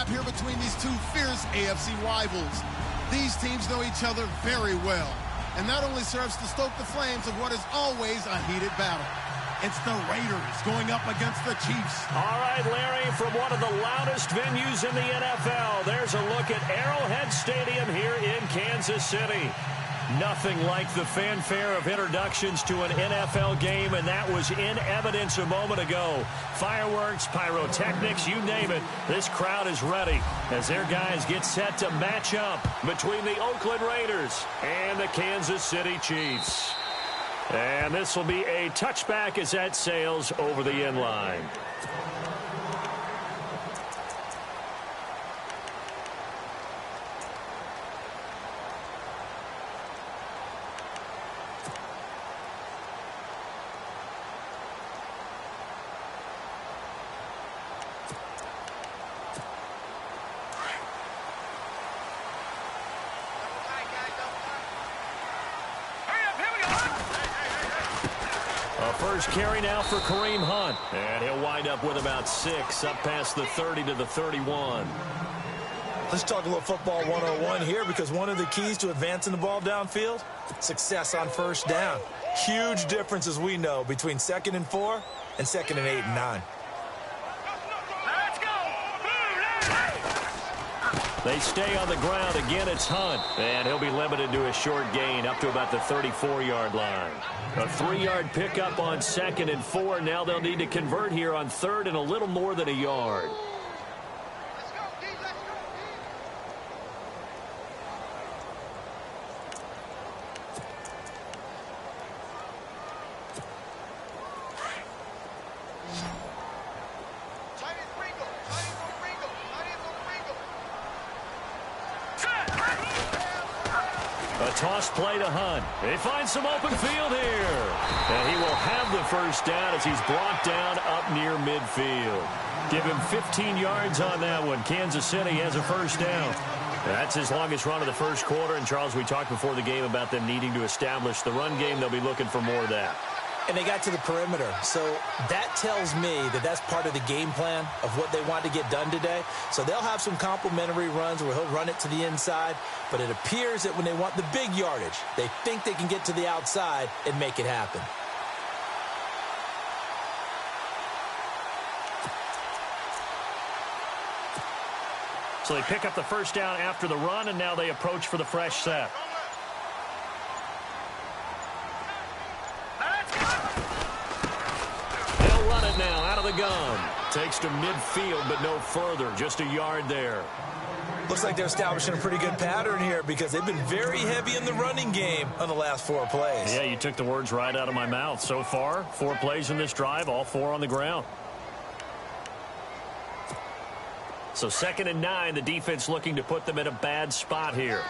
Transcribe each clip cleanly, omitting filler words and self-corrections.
here between these two fierce AFC rivals. These teams know each other very well, and that only serves to stoke the flames of what is always a heated battle. It's the Raiders going up against the Chiefs. All right, Larry, from one of the loudest venues in the NFL, there's a look at Arrowhead Stadium here in Kansas City. Nothing like the fanfare of introductions to an NFL game, and that was in evidence a moment ago. Fireworks, pyrotechnics, you name it. This crowd is ready as their guys get set to match up between the Oakland Raiders and the Kansas City Chiefs. And this will be a touchback as that sails over the end line. First carry now for Kareem Hunt. And he'll wind up with about 6, up past the 30 to the 31. Let's talk a little football 101 here, because one of the keys to advancing the ball downfield, success on first down. Huge difference, as we know, between 2nd and 4 and 2nd and 8 and 9. They stay on the ground. Again, it's Hunt. And he'll be limited to a short gain up to about the 34-yard line. A 3-yard pickup on 2nd and 4. Now they'll need to convert here on 3rd and a little more than a yard. Toss play to Hunt. They find some open field here. And he will have the first down as he's brought down up near midfield. Give him 15 yards on that one. Kansas City has a first down. That's his longest run of the first quarter. And, Charles, we talked before the game about them needing to establish the run game. They'll be looking for more of that. And they got to the perimeter. So that tells me that that's part of the game plan of what they want to get done today. So they'll have some complementary runs where he'll run it to the inside. But it appears that when they want the big yardage, they think they can get to the outside and make it happen. So they pick up the first down after the run, and now they approach for the fresh set. Now out of the gun. Takes to midfield, but no further. Just a yard there. Looks like they're establishing a pretty good pattern here, because they've been very heavy in the running game on the last 4 plays. Yeah, you took the words right out of my mouth. So far, 4 plays in this drive, all 4 on the ground. So 2nd and 9, the defense looking to put them in a bad spot here.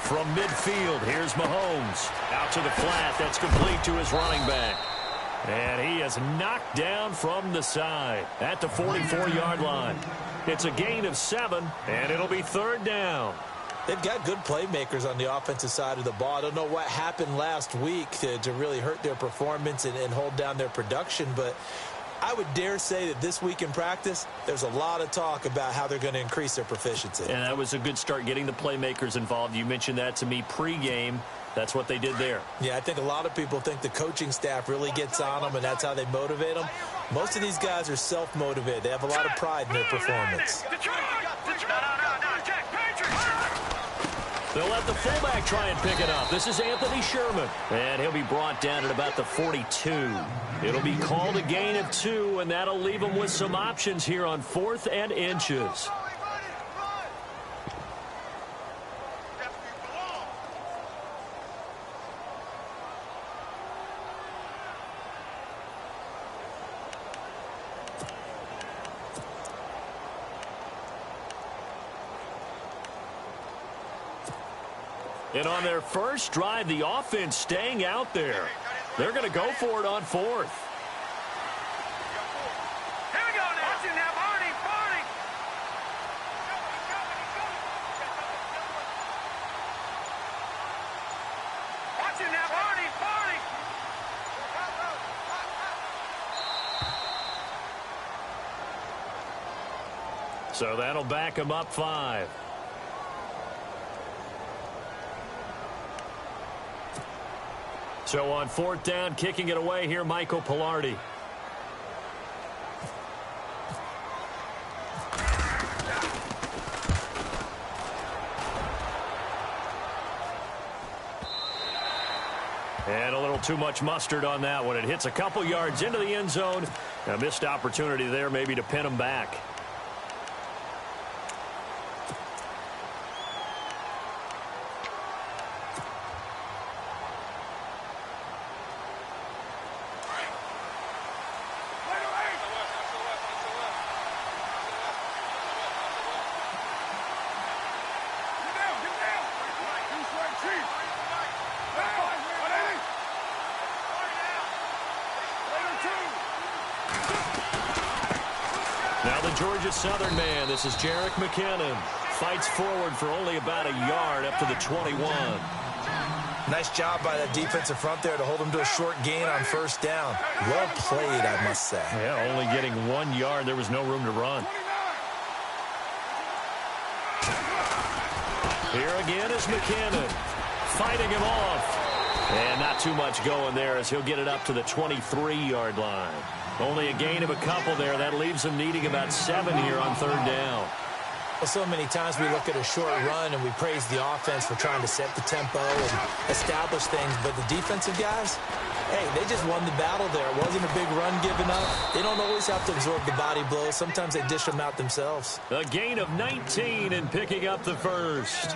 From midfield, here's Mahomes. Out to the flat. That's complete to his running back. And he is knocked down from the side at the 44-yard line. It's a gain of 7, and it'll be 3rd down. They've got good playmakers on the offensive side of the ball. I don't know what happened last week to really hurt their performance and hold down their production, but I would dare say that this week in practice, there's a lot of talk about how they're going to increase their proficiency. And that was a good start, getting the playmakers involved. You mentioned that to me pregame. That's what they did there. Yeah, I think a lot of people think the coaching staff really gets on them, and that's how they motivate them. Most of these guys are self-motivated. They have a lot of pride in their performance. They'll let the fullback try and pick it up. This is Anthony Sherman. And he'll be brought down at about the 42. It'll be called a gain of 2, and that'll leave them with some options here on 4th and inches. And on their first drive, the offense staying out there. They're going to go for it on 4th. Here we go now. Watch it now, Barney. Watch it now, Barney. So that'll back him up 5. So on 4th down, kicking it away here, Michael Palardy. And a little too much mustard on that one. It hits a couple yards into the end zone. A missed opportunity there maybe to pin him back. Now the Georgia Southern man, this is Jerick McKinnon, fights forward for only about a yard up to the 21. Nice job by that defensive front there to hold him to a short gain on 1st down. Well played, I must say. Yeah, only getting 1 yard. There was no room to run. Here again is McKinnon, fighting him off. And not too much going there as he'll get it up to the 23-yard line. Only a gain of a couple there. That leaves him needing about 7 here on 3rd down. Well, so many times we look at a short run and we praise the offense for trying to set the tempo and establish things. But the defensive guys, hey, they just won the battle there. It wasn't a big run given up. They don't always have to absorb the body blows. Sometimes they dish them out themselves. A gain of 19 and picking up the 1st.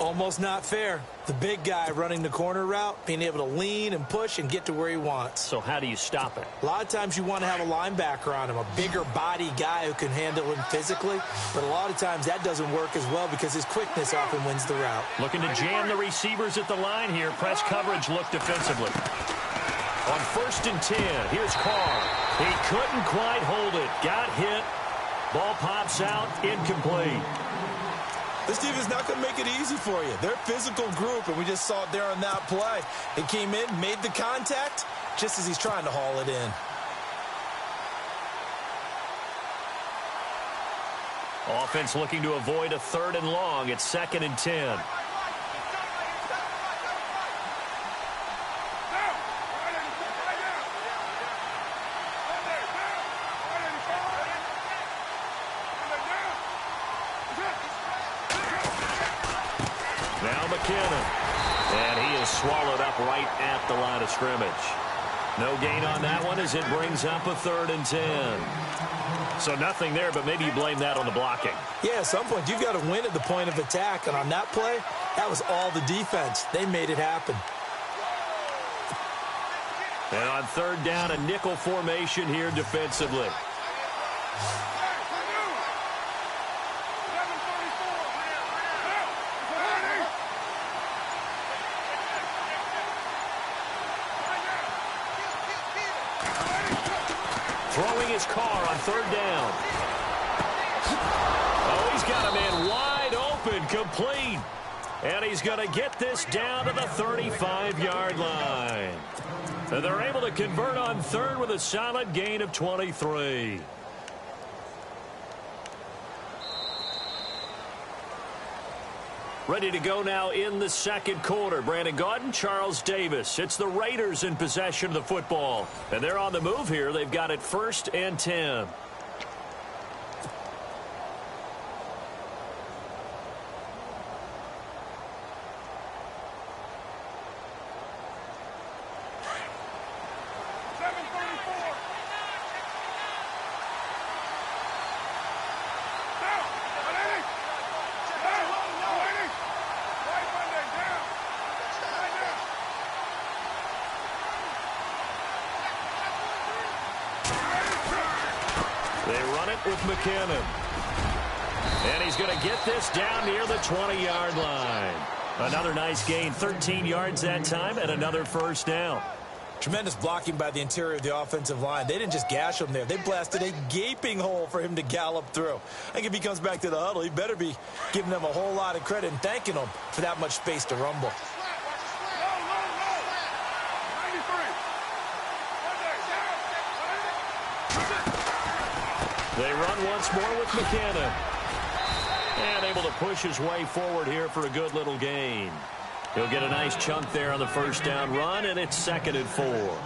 Almost not fair. The big guy running the corner route, being able to lean and push and get to where he wants. So how do you stop it? A lot of times you want to have a linebacker on him, a bigger body guy who can handle him physically. But a lot of times that doesn't work as well because his quickness often wins the route. Looking to jam the receivers at the line here. Press coverage look defensively. On 1st and 10, here's Carr. He couldn't quite hold it. Got hit. Ball pops out. Incomplete. This team is not going to make it easy for you. They're a physical group, and we just saw it there on that play. He came in, made the contact, just as he's trying to haul it in. Offense looking to avoid a 3rd and long. It's 2nd and 10. Now McKinnon. And he is swallowed up right at the line of scrimmage. No gain on that one as it brings up a 3rd and 10. So nothing there, but maybe you blame that on the blocking. Yeah, at some point you've got to win at the point of attack. And on that play, that was all the defense. They made it happen. And on 3rd down, a nickel formation here defensively. Throwing his Carr on 3rd down. Oh, he's got a man wide open, complete. And he's going to get this down to the 35-yard line. And they're able to convert on 3rd with a solid gain of 23. Ready to go now in the 2nd quarter. Brandon Gaudin, Charles Davis. It's the Raiders in possession of the football. And they're on the move here. They've got it 1st and 10. With McKinnon. And he's going to get this down near the 20-yard line. Another nice gain, 13 yards that time, and another 1st down. Tremendous blocking by the interior of the offensive line. They didn't just gash him there. They blasted a gaping hole for him to gallop through. I think if he comes back to the huddle, he better be giving them a whole lot of credit and thanking them for that much space to rumble. They run once more with McKinnon. And able to push his way forward here for a good little gain. He'll get a nice chunk there on the first down run, and it's 2nd and 4.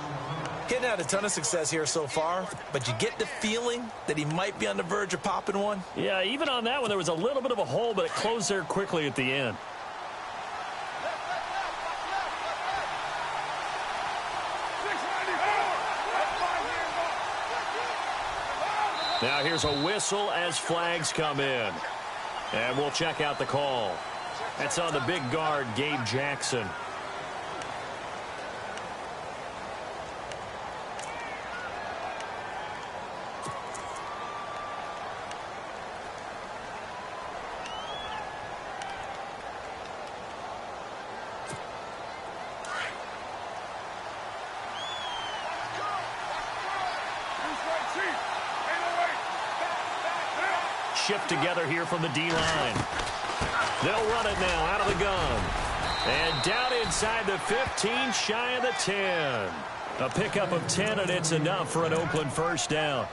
Getting had a ton of success here so far, but you get the feeling that he might be on the verge of popping one. Yeah, even on that one, there was a little bit of a hole, but it closed there quickly at the end. Now here's a whistle as flags come in. And we'll check out the call. That's on the big guard, Gabe Jackson. Shift together here from the D-line. They'll run it now out of the gun. And down inside the 15, shy of the 10. A pickup of 10, and it's enough for an Oakland first down.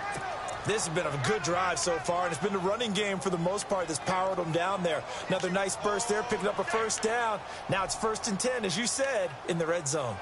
This has been a good drive so far, and it's been the running game for the most part that's powered them down there. Another nice burst there, picking up a first down. Now it's 1st and 10, as you said, in the red zone.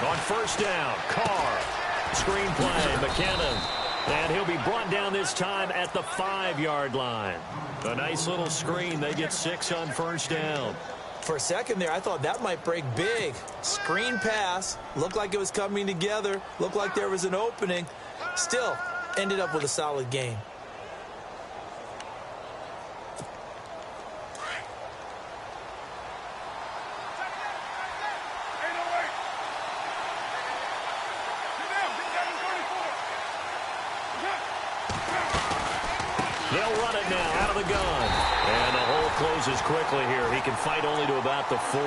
On first down, Carr. Screen play, McKinnon. And he'll be brought down this time at the 5-yard line. A nice little screen. They get 6 on first down. For a second there, I thought that might break big. Screen pass. Looked like it was coming together. Looked like there was an opening. Still, ended up with a solid game. They'll run it now out of the gun. And the hole closes quickly here. He can fight only to about the 4.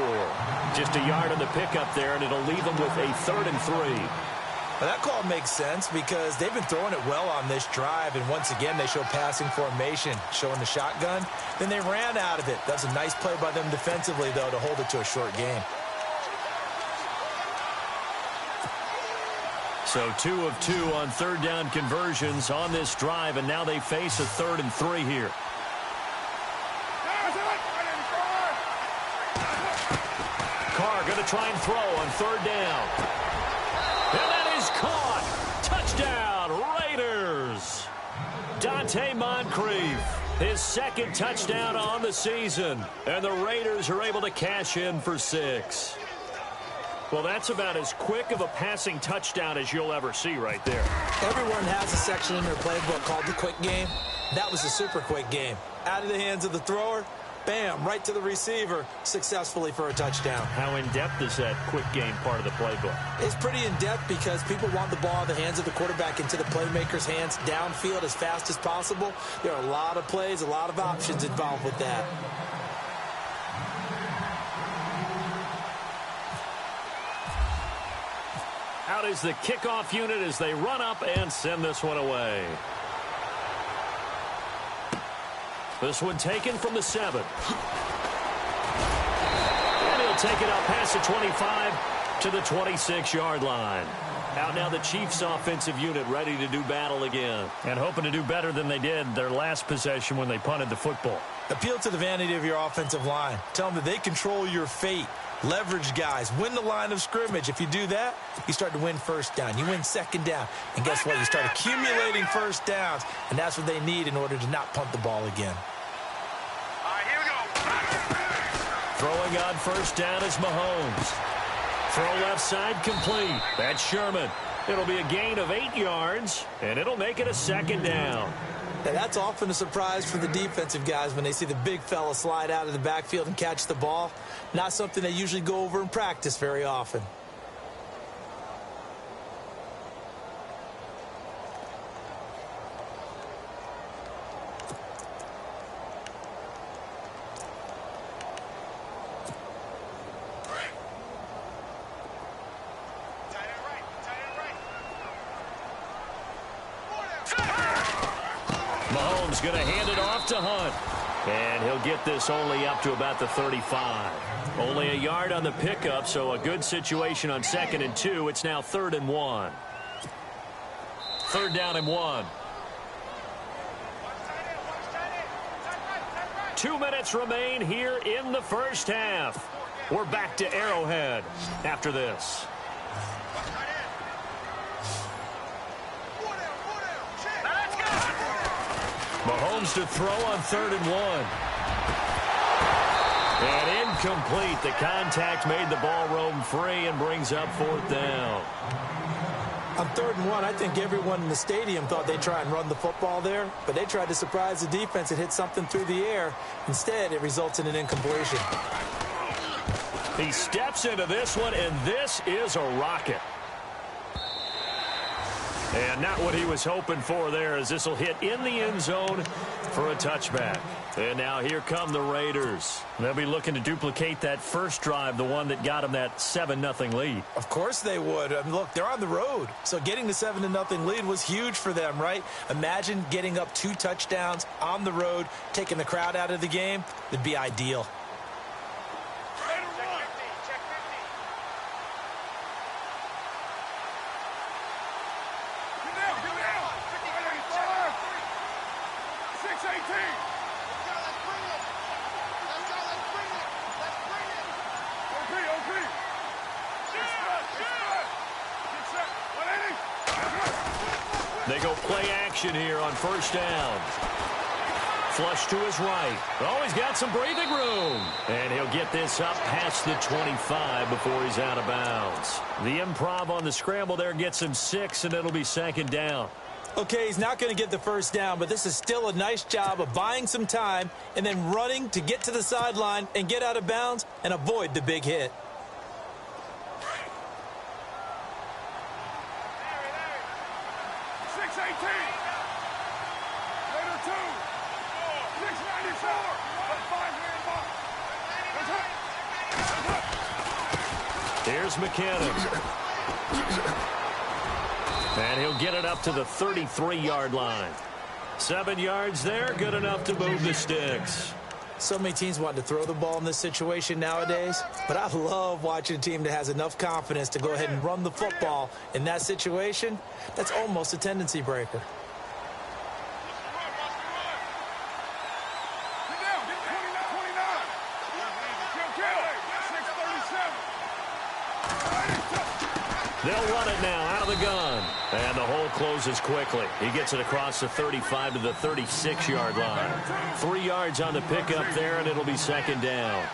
Just a yard on the pickup there, and it'll leave him with a 3rd and 3. Well, that call makes sense because they've been throwing it well on this drive, and once again they show passing formation, showing the shotgun. Then they ran out of it. That's a nice play by them defensively, though, to hold it to a short gain. So 2 of 2 on 3rd down conversions on this drive, and now they face a 3rd and 3 here. Carr going to try and throw on 3rd down. And that is caught. Touchdown, Raiders. Dante Moncrief, his 2nd touchdown on the season. And the Raiders are able to cash in for 6. Well, that's about as quick of a passing touchdown as you'll ever see right there. Everyone has a section in their playbook called the quick game. That was a super quick game. Out of the hands of the thrower, bam, right to the receiver, successfully for a touchdown. How in-depth is that quick game part of the playbook? It's pretty in-depth because people want the ball in the hands of the quarterback into the playmaker's hands downfield as fast as possible. There are a lot of plays, a lot of options involved with that. Out is the kickoff unit as they run up and send this one away. This one taken from the 7. And he'll take it out past the 25 to the 26-yard line. Out now the Chiefs offensive unit ready to do battle again. And hoping to do better than they did their last possession when they punted the football. Appeal to the vanity of your offensive line. Tell them that they control your fate. Leverage guys. Win the line of scrimmage. If you do that, you start to win first down. You win second down. And guess what? You start accumulating first downs. And that's what they need in order to not punt the ball again. All right, here we go. Throwing on first down is Mahomes. Throw left side complete. That's Sherman. It'll be a gain of 8 yards, and it'll make it a 2nd down. Now, that's often a surprise for the defensive guys when they see the big fella slide out of the backfield and catch the ball. Not something they usually go over in practice very often. Mahomes going to hand it off to Hunt. And he'll get this only up to about the 35. Only a yard on the pickup, so a good situation on 2nd and 2. It's now 3rd and 1. 3rd down and 1. 2 minutes remain here in the first half. We're back to Arrowhead after this. Mahomes to throw on 3rd and 1. And incomplete. The contact made the ball roam free and brings up 4th down. On 3rd and 1, I think everyone in the stadium thought they'd try and run the football there, but they tried to surprise the defense and hit something through the air. Instead, it results in an incompletion. He steps into this one, and this is a rocket. And not what he was hoping for there, as this will hit in the end zone for a touchback. And now here come the Raiders. They'll be looking to duplicate that first drive, the one that got them that 7-0 lead. Of course they would. I mean, look, they're on the road. So getting the 7-0 lead was huge for them, right? Imagine getting up 2 touchdowns on the road, taking the crowd out of the game. It'd be ideal. They go play action here on 1st down. Flush to his right. Oh, he's got some breathing room. And he'll get this up past the 25 before he's out of bounds. The improv on the scramble there gets him 6, and it'll be 2nd down. Okay, he's not going to get the 1st down, but this is still a nice job of buying some time and then running to get to the sideline and get out of bounds and avoid the big hit. Here's McKinnon. And he'll get it up to the 33-yard line. 7 yards there, good enough to move the sticks. So many teams want to throw the ball in this situation nowadays, but I love watching a team that has enough confidence to go ahead and run the football in that situation. That's almost a tendency breaker. They'll run it now out of the gun. And the hole closes quickly. He gets it across the 35 to the 36-yard line. 3 yards on the pickup there, and it'll be 2nd down.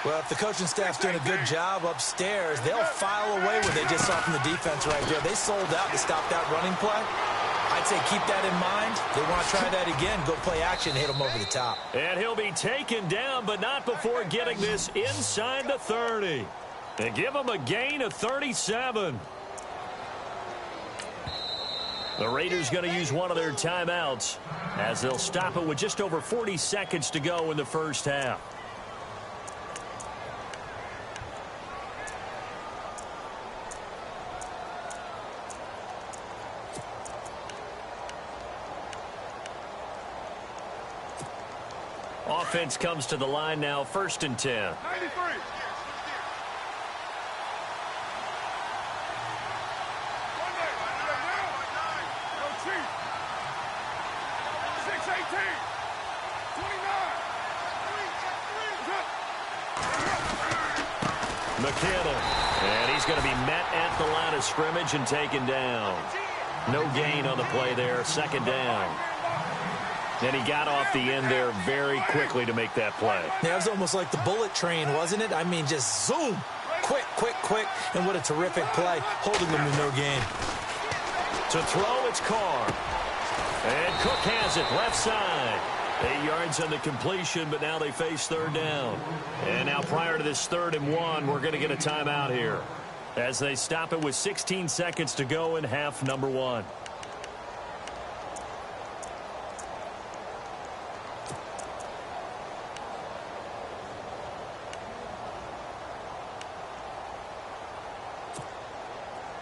Well, if the coaching staff's doing a good job upstairs, they'll file away what they just saw from the defense right there. They sold out to stop that running play. I'd say keep that in mind. They want to try that again, go play action, hit them over the top. And he'll be taken down, but not before getting this inside the 30. They give him a gain of 37. The Raiders going to use one of their timeouts as they'll stop it with just over 40 seconds to go in the first half. Offense comes to the line now, 1st and 10. 93. McKinnon, and he's going to be met at the line of scrimmage and taken down. No gain on the play there, 2nd down. And he got off the end there very quickly to make that play. Yeah, it was almost like the bullet train, wasn't it? I mean, just zoom, quick, quick, quick, and what a terrific play, holding them to no gain. To throw, it's Carr. And Cook has it, left side. 8 yards on the completion, but now they face 3rd down. And now prior to this 3rd and 1, we're going to get a timeout here as they stop it with 16 seconds to go in half number 1.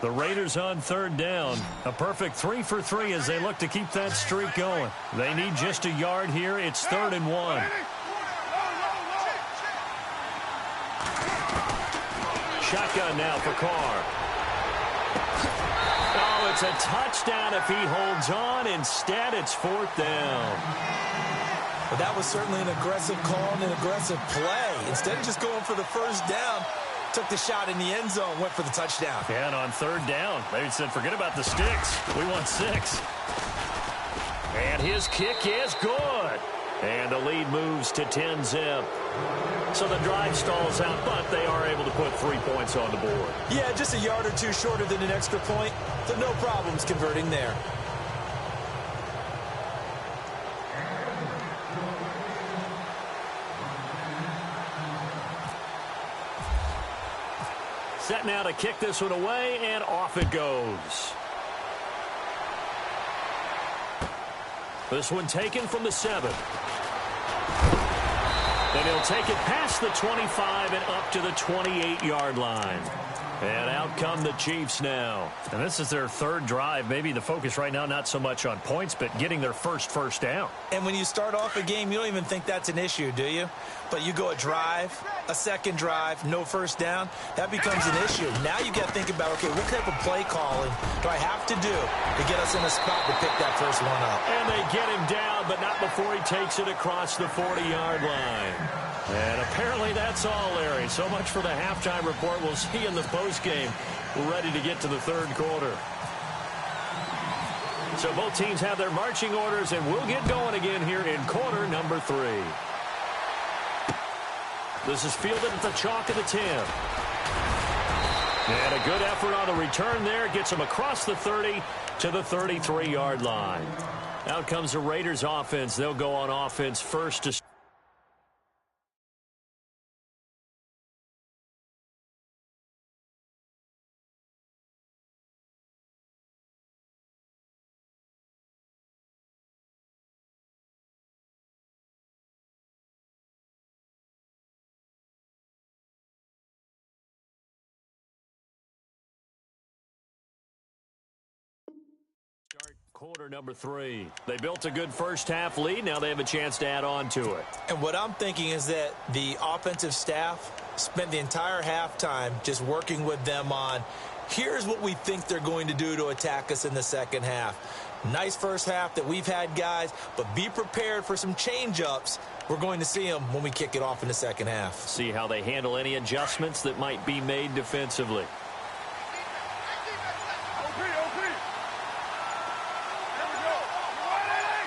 The Raiders on third down. A perfect 3 for 3 as they look to keep that streak going. They need just a yard here. It's 3rd and 1. Shotgun now for Carr. Oh, it's a touchdown if he holds on. Instead, it's 4th down. But that was certainly an aggressive call and an aggressive play. Instead of just going for the first down, took the shot in the end zone, went for the touchdown. Yeah, and on third down, they said, forget about the sticks. We want 6. And his kick is good. And the lead moves to 10-zip. So the drive stalls out, but they are able to put 3 points on the board. Yeah, just a yard or two shorter than an extra point, so no problems converting there. Set now to kick this one away, and off it goes. This one taken from the 7. And he'll take it past the 25 and up to the 28-yard line. And out come the Chiefs now. And this is their 3rd drive. Maybe the focus right now not so much on points, but getting their first down. And when you start off a game, you don't even think that's an issue, do you? But you go a drive, a second drive, no first down, that becomes an issue. Now you got to think about, okay, what type of play calling do I have to do to get us in a spot to pick that first one up? And they get him down, but not before he takes it across the 40-yard line. And apparently that's all, Larry. So much for the halftime report. We'll see in the postgame. We're ready to get to the 3rd quarter. So both teams have their marching orders, and we'll get going again here in quarter number 3. This is fielded at the chalk of the 10. And a good effort on the return there. Gets him across the 30 to the 33-yard line. Out comes the Raiders offense. They'll go on offense first to quarter number 3. They built a good first-half lead. Now they have a chance to add on to it. And what I'm thinking is that the offensive staff spent the entire halftime just working with them on, here's what we think they're going to do to attack us in the second half. Nice first half that we've had, guys, but be prepared for some change-ups. We're going to see them when we kick it off in the second half. See how they handle any adjustments that might be made defensively.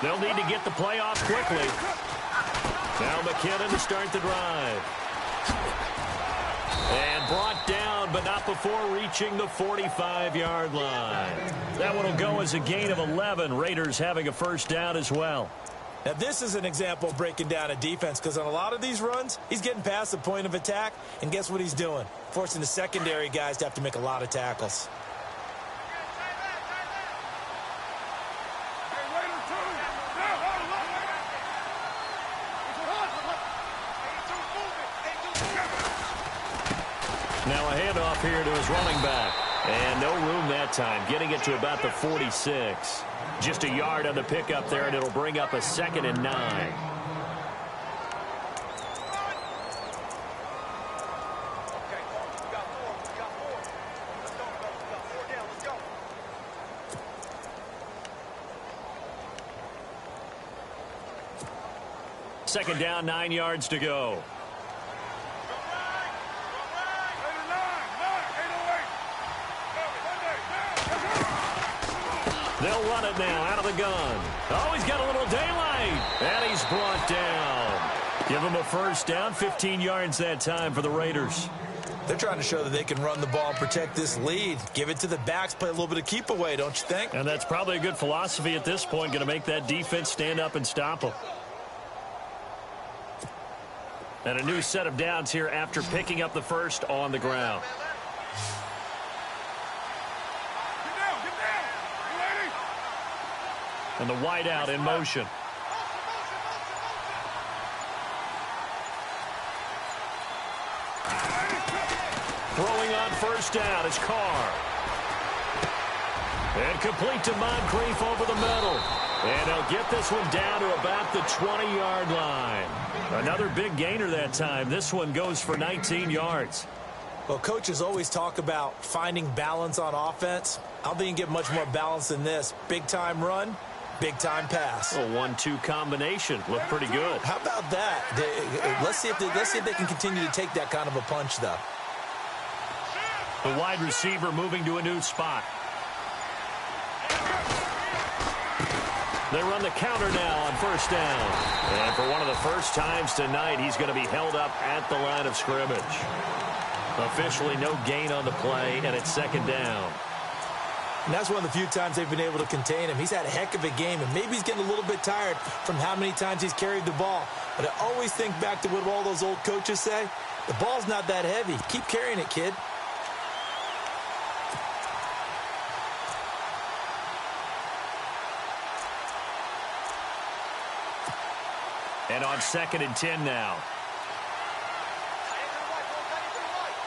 They'll need to get the play off quickly. Now McKinnon to start the drive. And brought down, but not before reaching the 45-yard line. That one will go as a gain of 11. Raiders having a first down as well. Now, this is an example of breaking down a defense, because on a lot of these runs, he's getting past the point of attack, and guess what he's doing? Forcing the secondary guys to have to make a lot of tackles. Now a handoff here to his running back. And no room that time, getting it to about the 46. Just a yard on the pickup there, and it'll bring up a 2nd and 9. Second down, 9 yards to go. They'll run it now out of the gun. Oh, he's got a little daylight. And he's brought down. Give him a first down, 15 yards that time for the Raiders. They're trying to show that they can run the ball, protect this lead. Give it to the backs, play a little bit of keep away, don't you think? And that's probably a good philosophy at this point, going to make that defense stand up and stop them. And a new set of downs here after picking up the first on the ground. And the wideout in motion. Throwing on first down is Carr. And complete to Moncrief over the middle. And they'll get this one down to about the 20-yard line. Another big gainer that time. This one goes for 19 yards. Well, coaches always talk about finding balance on offense. I don't think you can get much more balance than this. Big-time run, big-time pass. A 1-2 combination. Looked pretty good. How about that? Let's see if they can continue to take that kind of a punch, though. The wide receiver moving to a new spot. They run the counter now on first down. And for one of the first times tonight, he's going to be held up at the line of scrimmage. Officially no gain on the play, and it's second down. And that's one of the few times they've been able to contain him. He's had a heck of a game, and maybe he's getting a little bit tired from how many times he's carried the ball. But I always think back to what all those old coaches say. The ball's not that heavy. Keep carrying it, kid. And on 2nd and 10 now.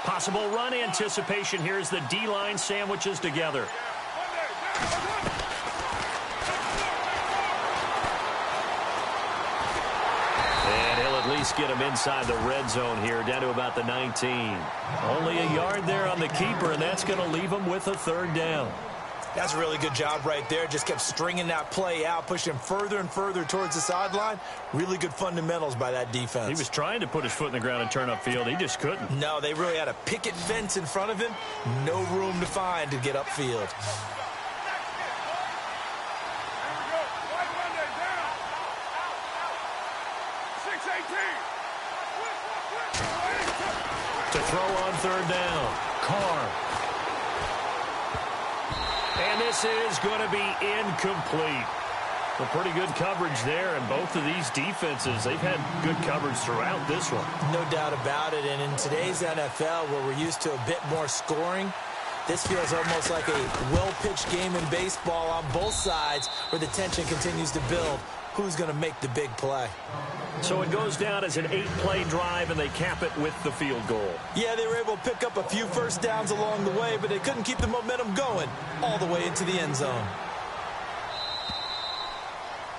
Possible run anticipation here as the D-line sandwiches together. And he'll at least get him inside the red zone here, down to about the 19. Only a yard there on the keeper, and that's going to leave him with a third down. That's a really good job right there. Just kept stringing that play out, pushing him further and further towards the sideline. Really good fundamentals by that defense. He was trying to put his foot in the ground and turn upfield. He just couldn't. No, they really had a picket fence in front of him. No room to find to get upfield. To throw on third down. Carr. And this is going to be incomplete. A pretty good coverage there, and both of these defenses, they've had good coverage throughout this one. No doubt about it, and in today's NFL, where we're used to a bit more scoring, this feels almost like a well-pitched game in baseball on both sides where the tension continues to build. Who's going to make the big play? So it goes down as an 8-play drive, and they cap it with the field goal. Yeah, they were able to pick up a few first downs along the way, but they couldn't keep the momentum going all the way into the end zone.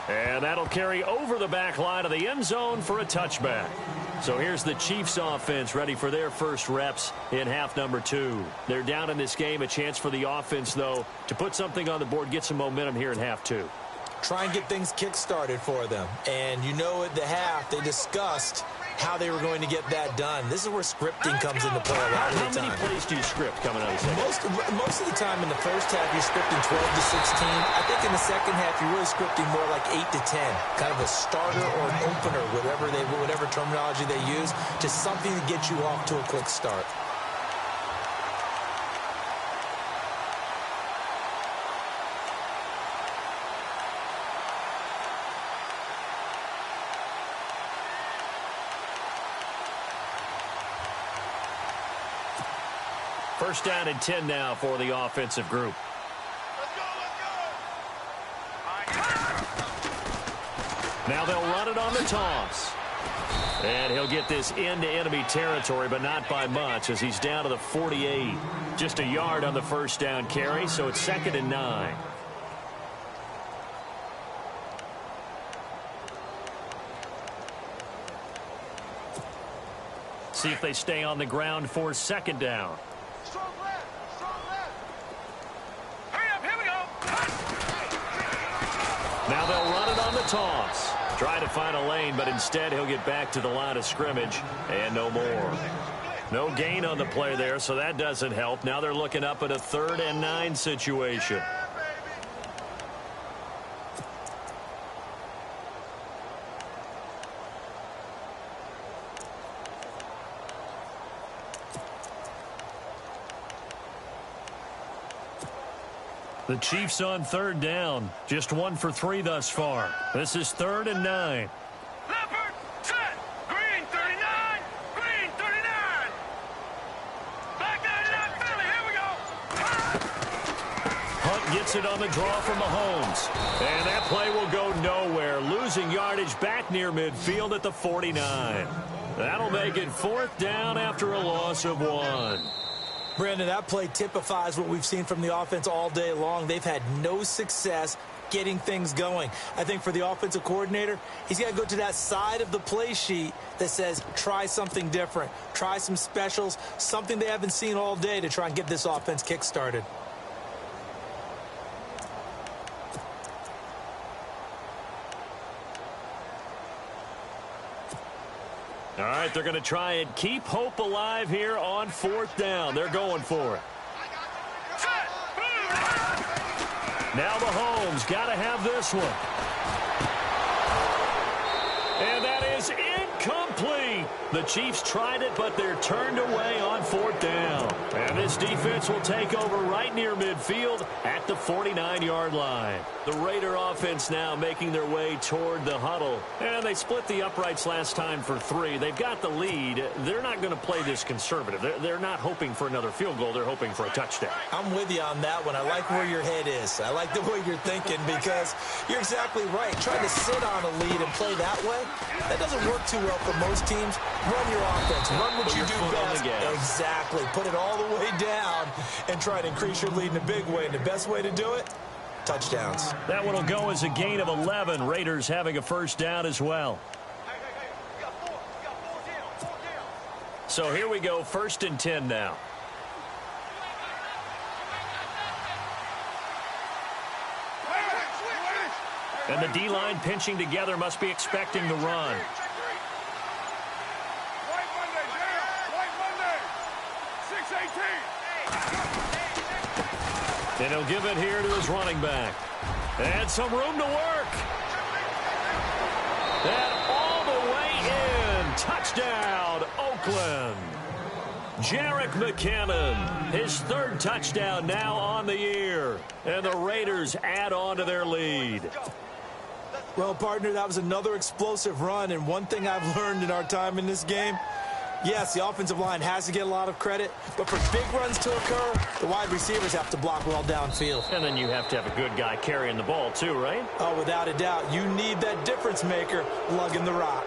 And that'll carry over the back line of the end zone for a touchback. So here's the Chiefs offense ready for their first reps in half number 2. They're down in this game. A chance for the offense, though, to put something on the board, get some momentum here in half 2. Try and get things kick-started for them. And you know at the half, they discussed how they were going to get that done. This is where scripting comes into play a lot of the time. How many plays do you script coming out of the second? Most of the time in the first half, you're scripting 12 to 16. I think in the second half, you're really scripting more like 8 to 10. Kind of a starter or an opener, whatever terminology they use. Just something to get you off to a quick start. First down and 10 now for the offensive group. Now they'll run it on the toss. And he'll get this into enemy territory, but not by much, as he's down to the 48. Just a yard on the first down carry, so it's 2nd and 9. See if they stay on the ground for 2nd down. Now they'll run it on the toss. Try to find a lane, but instead he'll get back to the line of scrimmage and no more. No gain on the play there, so that doesn't help. Now they're looking up at a 3rd and 9 situation. The Chiefs on 3rd down. Just 1 for 3 thus far. This is 3rd and 9. Leopard, set. Green 39. Green 39. Back 99 Philly. Here we go. Hunt gets it on the draw from Mahomes. And that play will go nowhere. Losing yardage back near midfield at the 49. That'll make it 4th down after a loss of 1. Brandon, that play typifies what we've seen from the offense all day long. They've had no success getting things going. I think for the offensive coordinator, he's got to go to that side of the play sheet that says try something different, try some specials, something they haven't seen all day to try and get this offense kick-started. All right, they're going to try and keep hope alive here on 4th down. They're going for it. Now Mahomes got to have this one. And that is incomplete. The Chiefs tried it, but they're turned away on 4th down. And this defense will take over right near midfield at the 49-yard line. The Raider offense now making their way toward the huddle. And they split the uprights last time for 3. They've got the lead. They're not going to play this conservative. They're not hoping for another field goal. They're hoping for a touchdown. I'm with you on that one. I like where your head is. I like the way you're thinking because you're exactly right. Trying to sit on a lead and play that way, that doesn't work too well for most teams. Run your offense. Run what you do best. Exactly. Put it all the way down and try to increase your lead in a big way. And the best way to do it, touchdowns. That one will go as a gain of 11. Raiders having a first down as well. So here we go, 1st and 10 now. And the D-line pinching together must be expecting the run. And he'll give it here to his running back. And some room to work. And all the way in. Touchdown, Oakland. Jerick McKinnon, his 3rd touchdown now on the year. And the Raiders add on to their lead. Well, partner, that was another explosive run. And one thing I've learned in our time in this game, yes, the offensive line has to get a lot of credit, but for big runs to occur, the wide receivers have to block well downfield. And then you have to have a good guy carrying the ball too, right? Oh, without a doubt. You need that difference maker lugging the rock.